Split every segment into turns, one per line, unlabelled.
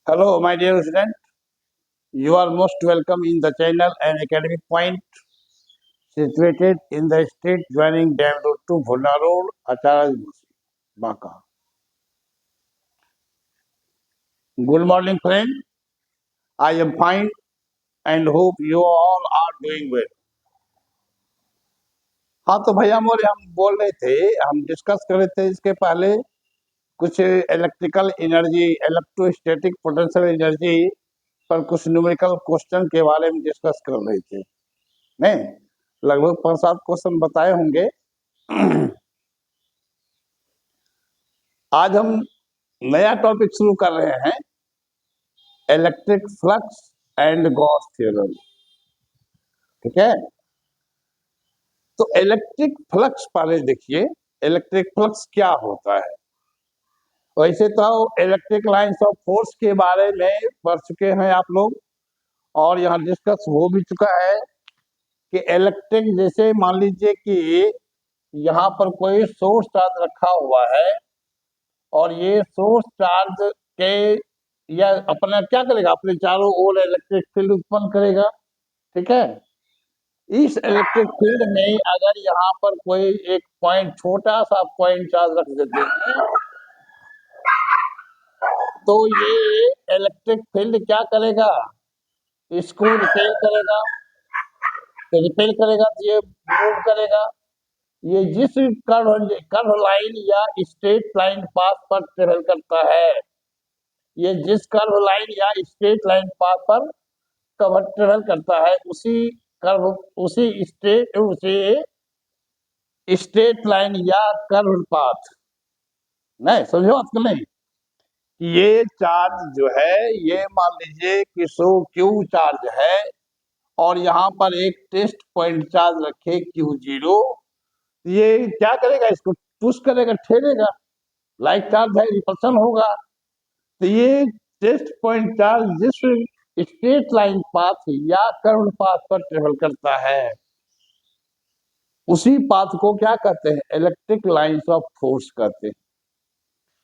Hello, my dear student. You are most welcome in the channel and academic point situated in the state joining Dam Road to Bhuna Road, Achara, Baka. Good morning, friend. I am fine and hope you all are doing well. हाँ तो भैया मोरे हम बोल रहे थे, हम discuss कर रहे थे इसके पहले कुछ electrical energy, electrostatic potential energy पर कुछ न्यूमेरिकल क्वेश्चन के बारे में डिस्कस कर रहे थे। नहीं, लगभग 5-7 क्वेश्चन बताए होंगे। आज हम नया टॉपिक शुरू कर रहे हैं, electric flux and Gauss theorem. ठीक है, तो इलेक्ट्रिक फ्लक्स पहले देखिए, इलेक्ट्रिक फ्लक्स क्या होता है। वैसे तो इलेक्ट्रिक लाइंस ऑफ फोर्स के बारे में पढ़ चुके हैं आप लोग, और यहाँ डिस्कस हो भी चुका है कि इलेक्ट्रिक, जैसे मान लीजिए कि यहाँ पर कोई सोर्स चार्ज रखा हुआ है और ये सोर्स चार्ज के या अपना क्या करेगा, अपने चारों ओर इलेक्ट्रिक फील्ड उत्पन्न करेगा। ठीक है, इस इलेक्ट्रिक फील्ड में अगर यहाँ पर कोई एक पॉइंट, छोटा सा पॉइंट चार्ज रख देते हैं तो ये इलेक्ट्रिक फील्ड क्या करेगा, इसको रिपेल करेगा। तो रिपेल करेगा तो ये मूव करेगा। ये जिस कर्व लाइन या स्ट्रेट लाइन पाथ पर ट्रेवल करता है, ये जिस कर्व लाइन या स्ट्रेट लाइन पाथ पर कवर ट्रेवल करता है, उसी कर्व, उसी स्ट्रेट लाइन या कर्व पाथ, नहीं समझो बात को नहीं। ये चार्ज जो है, ये मान लीजिए कि सो क्यू चार्ज है और यहाँ पर एक टेस्ट पॉइंट चार्ज रखे Q0। ये क्या करेगा, इसको पुश करेगा, ठेलेगा, लाइक चार्ज है, रिपल्सन होगा। तो ये टेस्ट पॉइंट चार्ज जिस स्ट्रेट लाइन पाथ या कर्व पाथ पर ट्रेवल करता है, उसी पाथ को क्या कहते हैं, इलेक्ट्रिक लाइंस ऑफ फोर्स कहते हैं।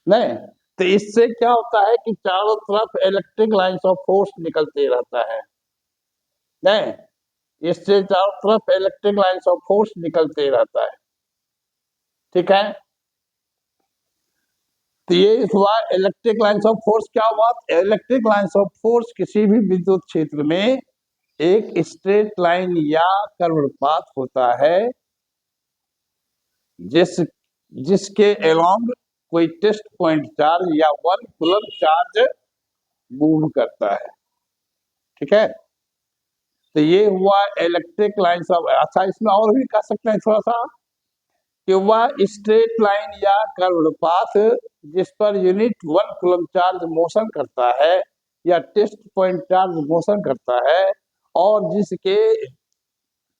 नहीं, तो इससे क्या होता है कि चारों तरफ इलेक्ट्रिक लाइंस ऑफ फोर्स निकलते रहता है। नहीं, इससे चारों तरफ इलेक्ट्रिक लाइंस ऑफ फोर्स निकलते रहता है। ठीक है, तो ये हुआ इलेक्ट्रिक लाइंस ऑफ फोर्स। क्या हुआ, इलेक्ट्रिक लाइंस ऑफ फोर्स किसी भी विद्युत क्षेत्र में एक स्ट्रेट लाइन या कर्व पाथ होता है जिसके अलोंग कोई टेस्ट पॉइंट चार्ज या वन कूलम चार्ज मूव करता है। ठीक है, तो ये हुआ इलेक्ट्रिक लाइंस ऑफ। अच्छा, इसमें और भी कह सकते हैं थोड़ा सा कि वह स्ट्रेट लाइन या कर्व पाथ जिस per unit one coulomb charge motion करता है या टेस्ट पॉइंट चार्ज मोशन करता है, और जिसके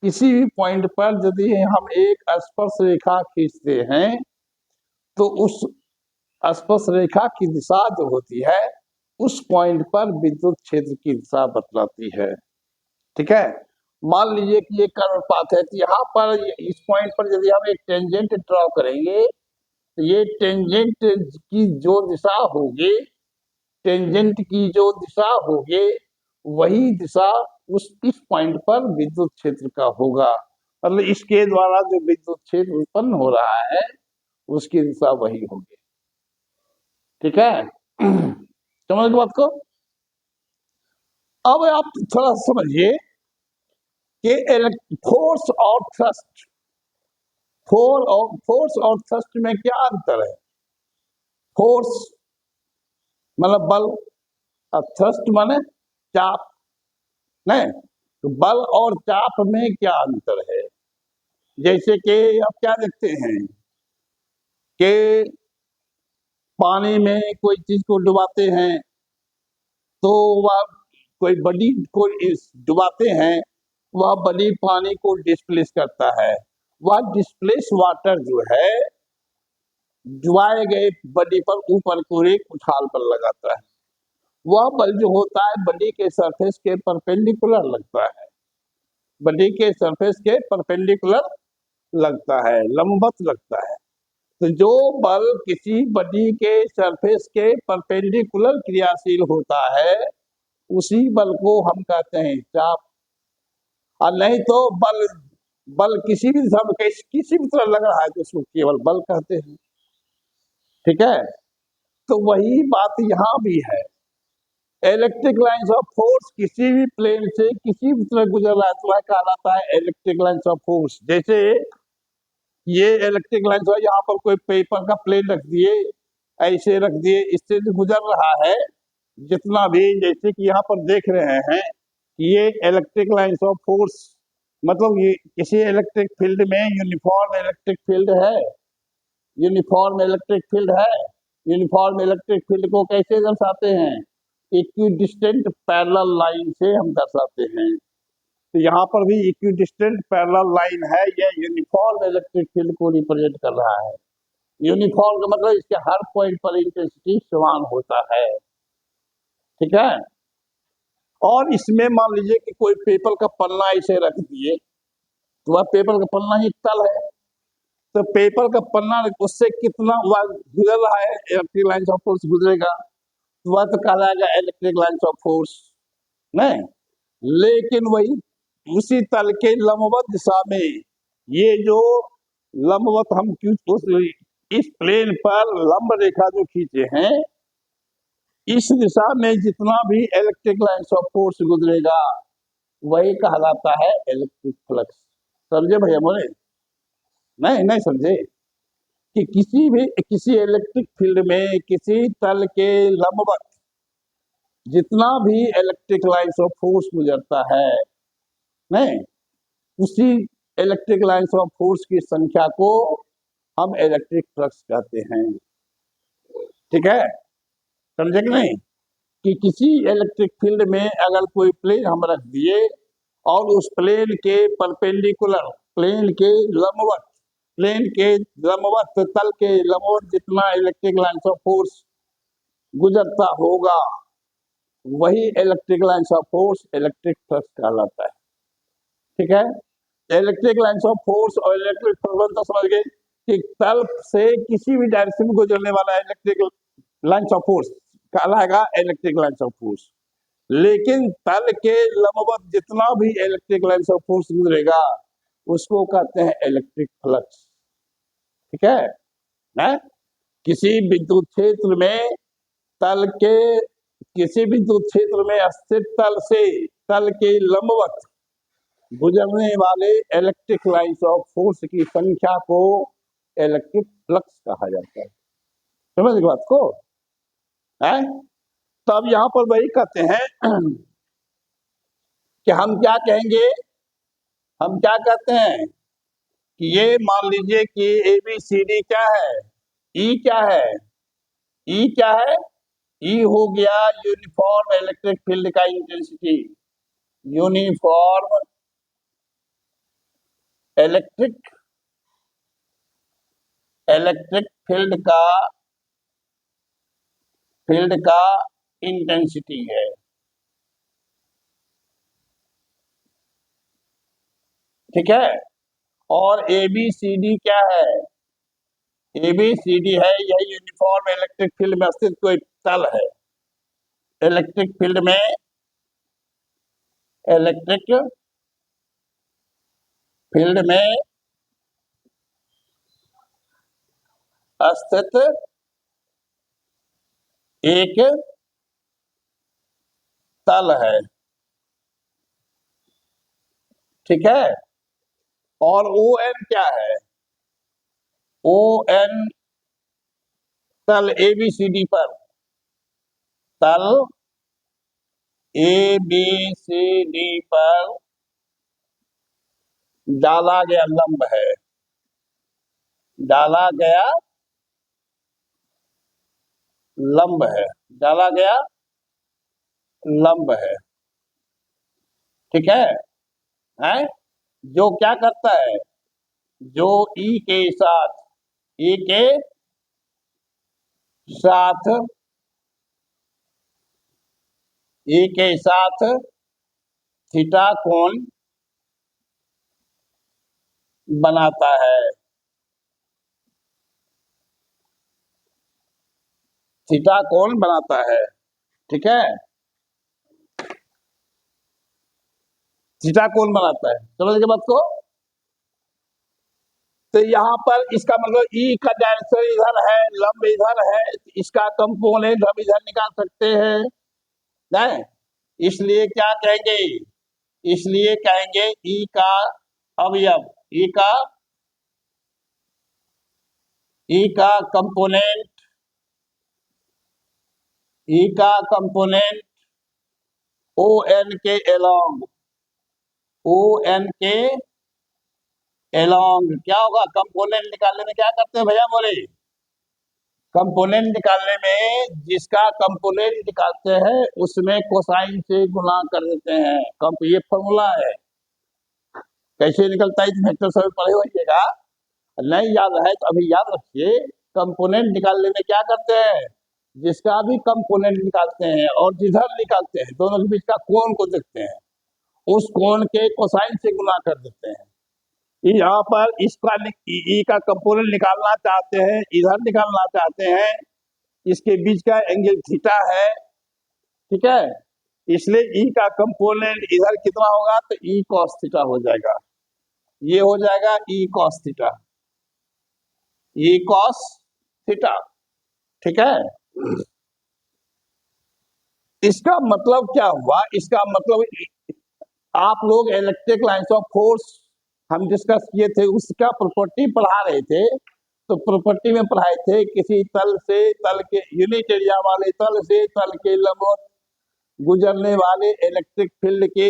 किसी भी पॉइंट पर यदि हम एक स्पर्श रेखा खींचते हैं तो उस स्पर्श रेखा की दिशा जो होती है उस पॉइंट पर विद्युत क्षेत्र की दिशा बतलाती है। ठीक है, मान लीजिए कि ये कर्व पाथ है, तो यहाँ पर इस पॉइंट पर यदि हम एक टेंजेंट ड्रॉ करेंगे तो ये टेंजेंट की जो दिशा होगी, टेंजेंट की जो दिशा होगी, वही दिशा इस पॉइंट पर विद्युत क्षेत्र का होगा। मतलब इसके द्वारा जो विद्युत क्षेत्र उत्पन्न हो रहा है उसकी दिशा वही होगी। ठीक है, समझ लो बात को। अब आप थोड़ा समझिए कि फोर्स और थ्रस्ट, फोर्स और थ्रस्ट में क्या अंतर है। फोर्स मतलब बल, और थ्रस्ट माने चाप। नहीं, तो बल और चाप में क्या अंतर है। जैसे कि आप क्या देखते हैं कि पानी में कोई चीज को डुबाते हैं तो वह कोई बड़ी को डुबाते हैं, वह बड़ी पानी को डिस्प्लेस करता है। वह डिस्प्लेस वाटर जो है डुबाए गए बडी पर ऊपर को एक उछाल पर लगाता है। वह बल जो होता है बडी के सरफेस के परपेंडिकुलर लगता है, बडी के सरफेस के परपेंडिकुलर लगता है, लंबवत लगता है। तो जो बल किसी बॉडी के सरफेस के परपेंडिकुलर क्रियाशील होता है उसी बल को हम कहते हैं चाप। और नहीं तो बल बल किसी भी दिशा में किसी भी तरह लग रहा है तो उसको केवल बल कहते हैं। ठीक है, तो वही बात यहाँ भी है। इलेक्ट्रिक लाइंस ऑफ फोर्स किसी भी प्लेन से किसी भी तरह गुजर रहा है तो वह कहलाता है इलेक्ट्रिक लाइंस ऑफ फोर्स। जैसे ये इलेक्ट्रिक लाइंस है, यहाँ पर कोई पेपर का प्लेन रख दिए, ऐसे रख दिए, इससे जो गुजर रहा है जितना भी, जैसे कि यहाँ पर देख रहे हैं ये इलेक्ट्रिक लाइंस ऑफ फोर्स, मतलब ये किसी इलेक्ट्रिक फील्ड में यूनिफॉर्म इलेक्ट्रिक फील्ड है, यूनिफॉर्म इलेक्ट्रिक फील्ड है। यूनिफॉर्म इलेक्ट्रिक फील्ड को कैसे दर्शाते हैं? इक्विडिस्टेंट पैरेलल लाइन से हम दर्शाते हैं। तो यहाँ पर भी इक्विडिस्टेंट पैरेलल लाइन है, यह यूनिफॉर्म इलेक्ट्रिक फील्ड को रिप्रेजेंट कर रहा है। यूनिफॉर्म का मतलब इसके हर पॉइंट पर इंटेंसिटी समान होता है। ठीक है, और इसमें मान लीजिए कि कोई पेपर का पन्ना ऐसे रख दिए तो वह पेपर का पन्ना ही तल है, तो पेपर का पन्ना उससे कितना वह गुजर रहा है, इलेक्ट्रिक लाइंस ऑफ फोर्स गुजरेगा, तो वह तो कहलाएगा इलेक्ट्रिक लाइंस ऑफ फोर्स नहीं। लेकिन वही उसी तल के लंबवत दिशा में ये जो लंबवत हम इस प्लेन पर लंब रेखा जो खींचे हैं इस दिशा में जितना भी इलेक्ट्रिक लाइंस ऑफ फोर्स गुजरेगा वही कहलाता है इलेक्ट्रिक फ्लक्स। समझे भैया बोले? नहीं नहीं समझे कि किसी इलेक्ट्रिक फील्ड में किसी तल के लंबवत जितना भी इलेक्ट्रिक लाइंस ऑफ फोर्स गुजरता है नहीं, उसी इलेक्ट्रिक लाइंस ऑफ फोर्स की संख्या को हम इलेक्ट्रिक फ्लक्स कहते हैं। ठीक है, समझे कि नहीं? कि किसी इलेक्ट्रिक फील्ड में अगर कोई प्लेन हम रख दिए और उस प्लेन के परपेंडिकुलर, प्लेन के लंबवत, प्लेन के लंबवत, तल के लंबवत जितना इलेक्ट्रिक लाइंस ऑफ फोर्स गुजरता होगा वही electric lines of force electric flux कहलाता है। ठीक है, इलेक्ट्रिक लाइंस ऑफ फोर्स और इलेक्ट्रिक फ्लक्स तो समझ गए कि तल से किसी भी डायरेक्शन में गुजरने वाला इलेक्ट्रिक लाइंस ऑफ फोर्स कहलाएगा इलेक्ट्रिक लाइंस ऑफ फोर्स। लेकिन तल के लंबवत जितना भी इलेक्ट्रिक लाइंस ऑफ फोर्स गुजरेगा उसको कहते हैं इलेक्ट्रिक फ्लक्स। ठीक है ना? किसी विद्युत क्षेत्र में तल के किसी विद्युत क्षेत्र में स्थित तल से तल के लंबवत गुजरने वाले इलेक्ट्रिक लाइंस ऑफ फोर्स की संख्या को इलेक्ट्रिक फ्लक्स कहा जाता है। समझ गए बात को? है तब यहां पर वही कहते हैं कि हम क्या कहेंगे, हम क्या कहते हैं कि ये मान लीजिए कि ABCD क्या है, ई क्या है, ई क्या है, ई हो गया यूनिफॉर्म इलेक्ट्रिक फील्ड का intensity, uniform electric electric field का इंटेंसिटी है। ठीक है, और ABCD क्या है, ABCD है यह यूनिफॉर्म इलेक्ट्रिक फील्ड में स्थित कोई तल है। इलेक्ट्रिक फील्ड में इलेक्ट्रिक फील्ड में स्थित एक तल है। ठीक है, और ON क्या है, ON तल ABCD पर, तल ABCD पर डाला गया लंब है, डाला गया लंब है, डाला गया लंब है। ठीक है? जो क्या करता है, जो E के साथ, E के साथ, E के साथ थीटा कोण बनाता है। थीटा कौन बनाता है, ठीक है, थीटा कौन बनाता है, समझ गए बात को। तो यहाँ पर इसका मतलब ई का डायरेक्शन इधर है, लंब इधर है, इसका कंपोनेंट हम इधर निकाल सकते हैं, नहीं, इसलिए क्या कहेंगे, इसलिए कहेंगे ई का अवयव, ई का कंपोनेंट, ई का कंपोनेंट ओ एन के एलोंग, ओ एन के एलोंग क्या होगा, कंपोनेंट निकालने में क्या करते हैं भैया बोले, कंपोनेंट निकालने में जिसका कंपोनेंट निकालते हैं उसमें कोसाइन से गुणा कर देते हैं, ये फॉर्मूला है, कैसे निकलता है वेक्टर सब पढ़े होइएगा, नहीं याद है तो अभी याद रखिए, कंपोनेंट निकालने में क्या करते हैं, जिसका भी कंपोनेंट निकालते हैं और जिधर निकालते हैं दोनों के बीच का कोण को देखते हैं, उस कोण के कोसाइन से गुणा कर देते हैं। यहाँ पर इसका ई का कंपोनेंट निकालना चाहते हैं, इधर निकालना चाहते हैं, इसके बीच का एंगल थीटा है, ठीक है, इसलिए ई का कंपोनेंट इधर कितना होगा, तो ई कॉस थीटा हो जाएगा, ये हो जाएगा ई कॉस थीटा, ई कॉस थीटा, ठीक है। इसका मतलब क्या हुआ, इसका मतलब आप लोग इलेक्ट्रिक लाइन्स ऑफ फोर्स हम डिस्कस किए थे, उसका प्रॉपर्टी पढ़ा रहे थे, तो प्रॉपर्टी में पढ़ाए थे किसी तल से तल के यूनिट एरिया वाले तल से तल के लंबवत गुजरने वाले इलेक्ट्रिक फील्ड के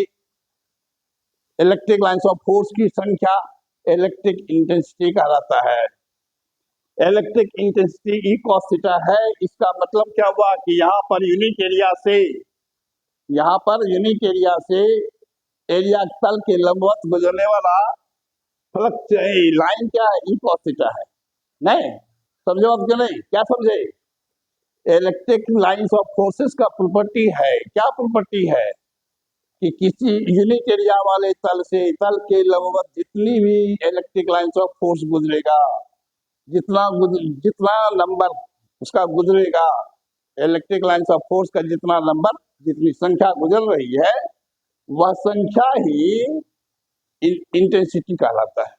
इलेक्ट्रिक लाइन्स ऑफ फोर्स की संख्या इलेक्ट्रिक इंटेंसिटी कहलाता है, इलेक्ट्रिक इंटेंसिटी ई कॉस थीटा है। इसका मतलब क्या हुआ कि यहाँ पर यूनिट एरिया से, यहाँ पर यूनिट एरिया से एरिया तल के लंबवत गुजरने वाला फ्लक्स लाइन क्या है, ई कॉस थीटा है, नहीं समझो आप क्यों नहीं, क्या समझे, इलेक्ट्रिक लाइंस ऑफ फोर्सेस का प्रॉपर्टी है, क्या प्रॉपर्टी है कि किसी यूनिट एरिया वाले तल से तल के लंबवत जितनी भी इलेक्ट्रिक लाइंस ऑफ फोर्स गुजरेगा, जितना नंबर उसका गुजरेगा, इलेक्ट्रिक लाइंस ऑफ फोर्स का जितना नंबर, जितनी संख्या गुजर रही है, वह संख्या ही इंटेंसिटी कहलाता है।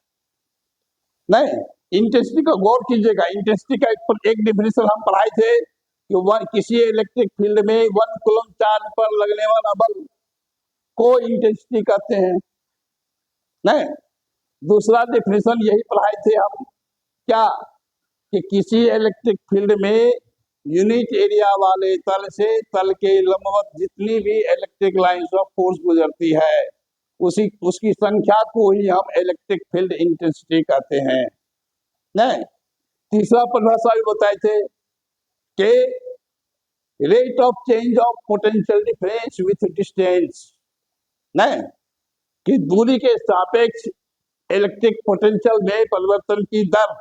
नहीं, इंटेंसिटी का गौर कीजिएगा, इंटेंसिटी का एक डिफिनेशन हम पढ़ाए थे कि किसी इलेक्ट्रिक फील्ड में 1 कूलम चार्ज पर लगने वाला बल को इंटेंसिटी कहते हैं, नहीं, दूसरा डिफिनेशन यही पढ़ाए थे हम, क्या कि किसी इलेक्ट्रिक फील्ड में यूनिट एरिया वाले तल से तल के लंबवत जितनी भी इलेक्ट्रिक लाइंस ऑफ फोर्स गुजरती है, उसकी संख्या को ही हम इलेक्ट्रिक फील्ड इंटेंसिटी कहते हैं। नहीं, तीसरा परिभाषा भी बताए थे कि rate of change of potential difference with distance, नहीं कि दूरी के सापेक्ष इलेक्ट्रिक पोटेंशियल में परिवर्तन की दर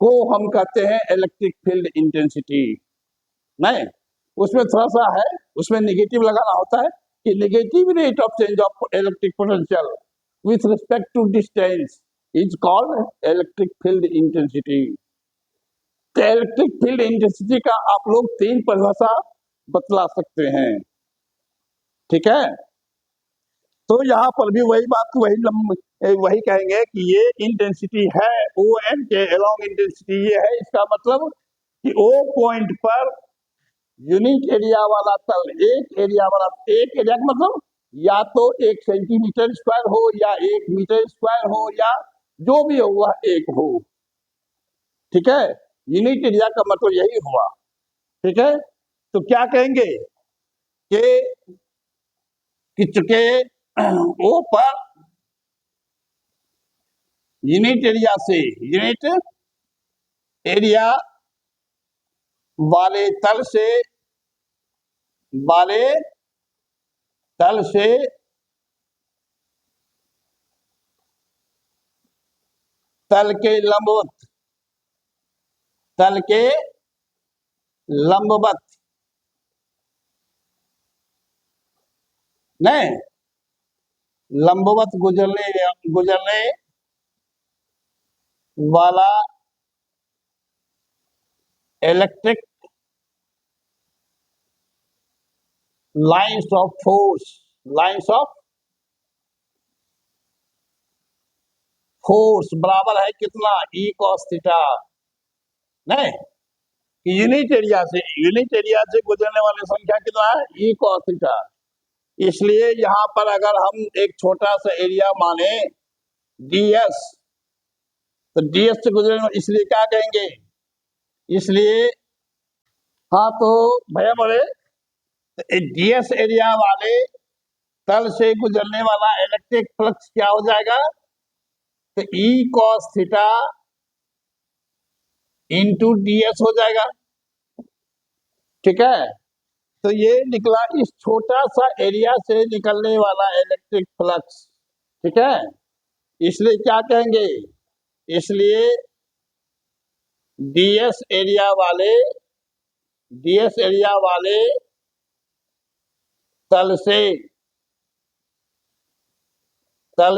को हम कहते हैं इलेक्ट्रिक फील्ड इंटेंसिटी। नहीं, उसमें थोड़ा सा है, उसमें नेगेटिव लगाना होता है कि negative rate of change of electric potential with respect to distance is called electric field intensity. तो इलेक्ट्रिक फील्ड इंटेंसिटी का आप लोग 3 परिभाषा बतला सकते हैं, ठीक है। तो यहाँ पर भी वही बात, वही कहेंगे कि ये इंटेंसिटी है, ओ एन के अलोंग इंटेंसिटी ये है, इसका मतलब कि ओ पॉइंट पर यूनिट एरिया वाला तल, एक एरिया का मतलब या तो 1 सेंटीमीटर स्क्वायर हो या 1 मीटर स्क्वायर हो या जो भी हो वह एक हो, ठीक है, यूनिट एरिया का मतलब यही हुआ, ठीक है। तो क्या कहेंगे कि चूंकि ओ पर यूनिट एरिया वाले तल से तल के लंबवत नहीं, लंबवत गुजरने वाला electric lines of force, lines of force बराबर है कितना, ई कॉस थीटा, नहीं, यूनिट एरिया से गुजरने वाली संख्या कितना है, ई कॉस थीटा। इसलिए यहां पर अगर हम एक छोटा सा एरिया माने डीएस, तो डीएस से गुजरने, इसलिए क्या कहेंगे, इसलिए हाँ तो भैया बोले डीएस एरिया वाले तल से गुजरने वाला इलेक्ट्रिक फ्लक्स क्या हो जाएगा, तो ई कॉस थीटा इंटू डीएस हो जाएगा। ठीक है, तो ये निकला इस छोटा सा एरिया से निकलने वाला इलेक्ट्रिक फ्लक्स। ठीक है, इसलिए क्या कहेंगे, इसलिए डीएस एरिया वाले, डीएस एरिया वाले तल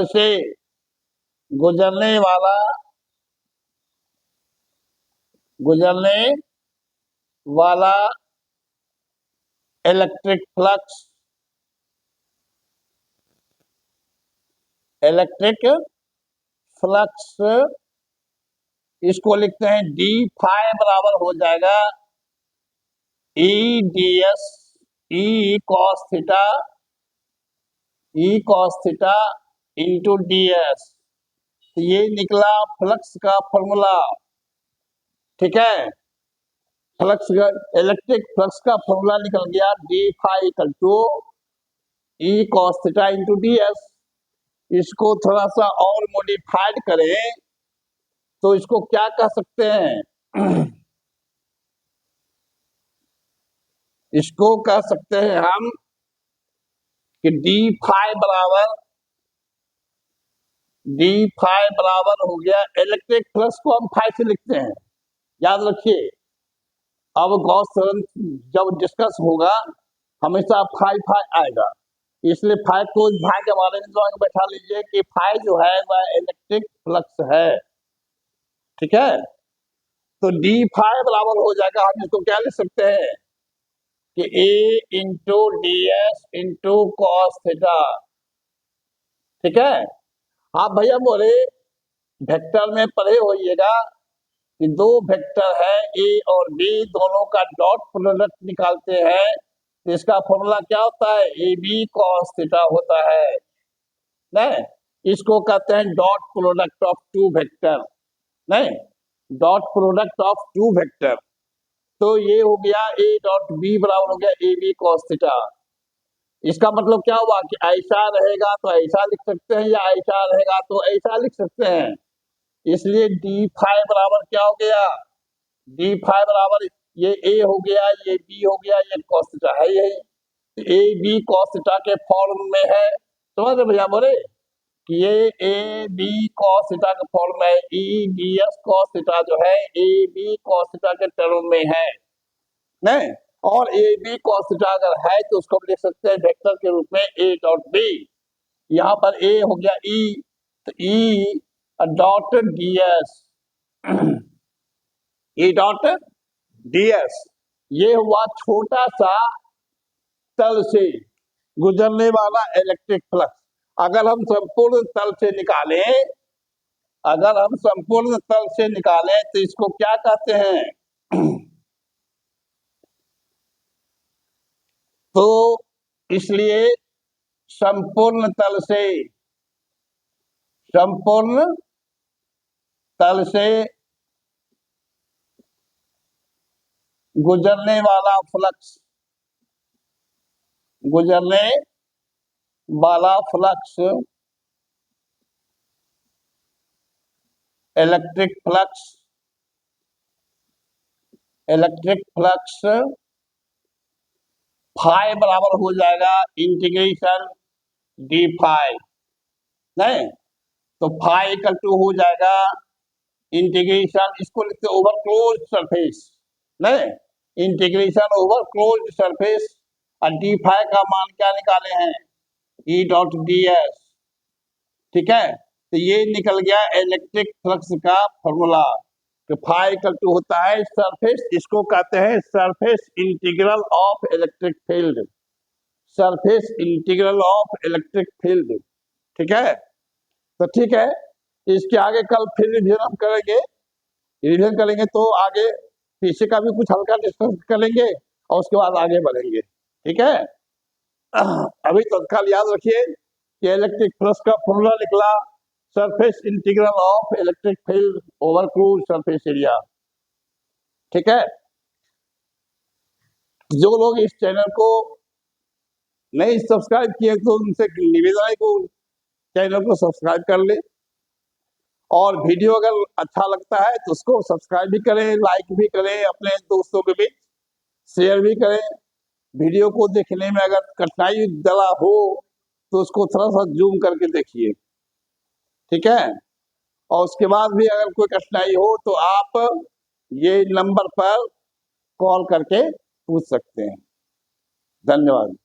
से गुजरने वाला इलेक्ट्रिक फ्लक्स इसको लिखते हैं डी फाई बराबर हो जाएगा E d s E cos theta into d s. तो ये निकला फ्लक्स का फॉर्मूला। ठीक है, फ्लक्स का, इलेक्ट्रिक फ्लक्स का फॉर्मूला निकल गया d phi equal to E cos theta into ds. इसको थोड़ा सा और मॉडिफाइड करें तो इसको क्या कह सकते हैं, इसको कह सकते हैं हम कि डी फाई बराबर हो गया, इलेक्ट्रिक फ्लक्स को हम फाई से लिखते हैं, याद रखिए। अब गॉस थ्योरम जब डिस्कस होगा हमेशा फाई फाई आएगा, इसलिए फाई को भाई के बारे में दिमाग में बैठा लीजिए कि फाई जो है वह इलेक्ट्रिक फ्लक्स है। ठीक है, तो डी फाई बराबर हो जाएगा, हम इसको क्या लिख सकते हैं कि A into D S into cos theta. ठीक है, आप भैया बोले वेक्टर में पढ़े होइएगा कि दो वेक्टर है ए और बी, दोनों का डॉट प्रोडक्ट निकालते हैं तो इसका फॉर्मूला क्या होता है, ए बी कॉस थीटा होता है। नहीं, इसको कहते हैं dot product of two vector, नहीं, dot product of two vector. तो ये हो गया ए डॉट बी बराबर हो गया ए बी कॉस थीटा। इसका मतलब क्या हुआ कि ऐसा रहेगा तो ऐसा लिख सकते हैं, या ऐसा रहेगा तो ऐसा लिख सकते हैं। इसलिए डी फाई बराबर क्या हो गया, डी फाई बराबर ये ए हो गया, ये बी हो गया, ये कॉस थीटा है यही, ए बी कॉस थीटा के फॉर्म में है। समझ रहे भैया बोले कि ये ए बी कॉस थीटा का फॉर्म है, E D S cos theta जो है ए बी कॉस थीटा के टर्म में है, नहीं। और ए बी कॉस थीटा अगर है तो उसको हम लिख सकते हैं वेक्टर के रूप में ए डॉट बी। यहाँ पर ए हो गया ई, तो E dot D S, E dot D S, ये हुआ छोटा सा तल से गुजरने वाला इलेक्ट्रिक फ्लक्स। अगर हम संपूर्ण तल से निकालें, अगर हम संपूर्ण तल से निकालें तो इसको क्या कहते हैं, तो इसलिए संपूर्ण तल से गुजरने वाला फ्लक्स इलेक्ट्रिक फ्लक्स फाई बराबर हो जाएगा इंटीग्रेशन डी फाई, नहीं, तो फाई इक्वल टू हो जाएगा इंटीग्रेशन, इसको लिखते ओवर क्लोज सरफेस, नहीं, इंटीग्रेशन ओवर क्लोज सरफेस, और डी फाई का मान क्या निकाले हैं, ई डॉट डी एस। ठीक है, तो ये निकल गया इलेक्ट्रिक फ्लक्स का फॉर्मूला कि फाई इक्वल टू होता है सरफेस, इसको कहते हैं surface integral of electric field. Surface integral of electric field. ठीक है, तो ठीक है, इसके आगे कल फिर रिविजन हम करेंगे, रिविजन करेंगे तो आगे पीछे का भी कुछ हल्का डिस्कस करेंगे और उसके बाद आगे बढ़ेंगे। ठीक है, अभी तत्काल याद रखिए कि इलेक्ट्रिक फ्लक्स का फॉर्मूला निकला surface integral of electric field over cruise surface area. ठीक है, जो लोग इस चैनल को नहीं सब्सक्राइब किए तो उनसे निवेदन है कि चैनल को सब्सक्राइब कर ले, और वीडियो अगर अच्छा लगता है तो उसको सब्सक्राइब भी करें, लाइक भी करें, अपने दोस्तों के बीच शेयर भी करें। वीडियो को देखने में अगर कठिनाई जरा हो तो उसको थोड़ा सा जूम करके देखिए। ठीक है, और उसके बाद भी अगर कोई कठिनाई हो तो आप ये नंबर पर कॉल करके पूछ सकते हैं। धन्यवाद।